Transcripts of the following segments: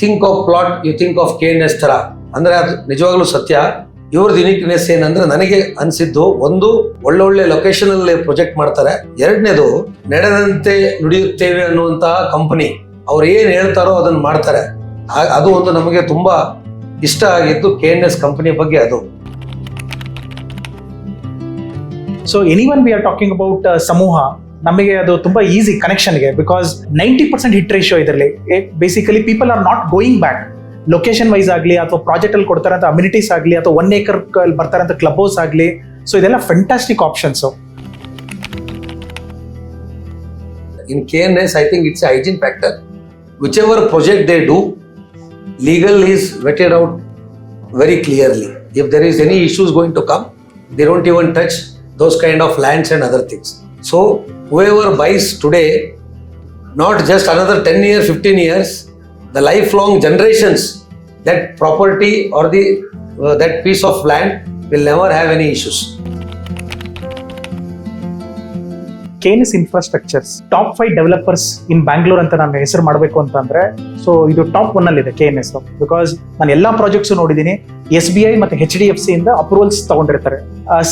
Think of plot you think of KNS ತರ ಅಂದ್ರೆ ಅದು ನಿಜವಾಗ್ಲೂ ಸತ್ಯ. ಇವ್ರದ್ದು ಯುನಿಕ್ನೆಸ್ ಏನಂದ್ರೆ ನನಗೆ ಅನ್ಸಿದ್ದು, ಒಂದು ಒಳ್ಳೊಳ್ಳೆ ಲೊಕೇಶನ್ ಅಲ್ಲಿ ಪ್ರಾಜೆಕ್ಟ್ ಮಾಡ್ತಾರೆ. ಎರಡನೇದು ನಡೆದಂತೆ ನುಡಿಯುತ್ತೇವೆ ಅನ್ನುವಂತಹ ಕಂಪನಿ, ಅವ್ರು ಏನ್ ಹೇಳ್ತಾರೋ ಅದನ್ನ ಮಾಡ್ತಾರೆ. ಅದು ಒಂದು ನಮಗೆ ತುಂಬಾ ಇಷ್ಟ ಆಗಿದ್ದು KNS ಕಂಪನಿ ಬಗ್ಗೆ. ಅದು so anyone we are talking about ಸಮೂಹ, ನಮಗೆ ಅದು ತುಂಬಾ ಈಸಿ ಕನೆಕ್ಷನ್ಗೆ, ಬಿಕಾಸ್ 90% ಹಿಟ್ ರೇಷಿಯೋ ಇದರಲ್ಲಿ. Basically people are not going back. Location wise ಆಗಲಿ ಅಥವಾ ಪ್ರಾಜೆಕ್ಟ್ ಅಲ್ಲಿ ಕೊಡ್ತಾರೆ ಅಂತ ಅಮ್ಯುನಿಟೀಸ್ ಆಗಲಿ ಅಥವಾ 1 acre ಬರ್ತಾರೆ ಅಂತ ಕ್ಲಬ್ ಹೌಸ್ ಆಗಲಿ, ಸೊ ಇದೆಲ್ಲ fantastic options. in KNS I think it's a hygiene factor. Whichever project they do, legal is vetted out very clearly. If there is any issues going to come, they don't even touch those kind of lands and other things. So whoever buys today, not just another 10 years, 15 years, the lifelong generations, that property or that piece of land will never have any issues. KNS infrastructures top 5 developers in Bangalore ಅಂತ ನಾನು ಹೆಸರು ಮಾಡಬೇಕು ಅಂತಂದ್ರೆ, so ಇದು top 1 ಅಲ್ಲಿ ಇದೆ KNS. Because ನಾನು ಎಲ್ಲಾ ಪ್ರಾಜೆಕ್ಟ್ಸ್ ನೋಡಿದ್ದೀನಿ, SBI ಮತ್ತೆ HDFC ಇಂದ ಅಪ್ರೂವಲ್ಸ್ ತಗೊಂಡಿರ್ತಾರೆ,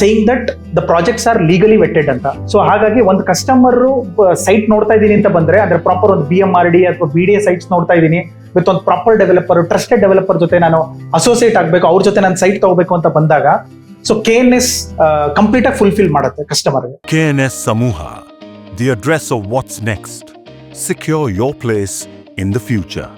saying that the projects are legally vetted ಅಂತ. ಸೊ ಹಾಗಾಗಿ ಒಂದು ಕಸ್ಟಮರ್ ಸೈಟ್ ನೋಡ್ತಾ ಇದ್ದೀನಿ ಅಂತ ಬಂದ್ರೆ, ಅಂದ್ರೆ ಪ್ರಾಪರ್ ಒಂದು BMRD ಅಥವಾ BDA ಸೈಟ್ಸ್ ನೋಡ್ತಾ ಇದ್ದೀನಿ ವಿತ್ ಒಂದು ಪ್ರಾಪರ್ ಡೆವಲಪರ್, ಟ್ರಸ್ಟೆಡ್ ಡೆವಲಪರ್ ಜೊತೆ ನಾನು ಅಸೋಸಿಯೇಟ್ ಆಗಬೇಕು, ಅವ್ರ ಜೊತೆ ನಾನು ಸೈಟ್ ತಗೋಬೇಕು ಅಂತ ಬಂದಾಗ, ಸೊ KNS ಕಂಪ್ಲೀಟ್ ಆಗಿ ಫುಲ್ಫಿಲ್ ಮಾಡುತ್ತೆ ಕಸ್ಟಮರ್ಗೆ. KNS Samuha, the address of what's next. Secure your place in the future.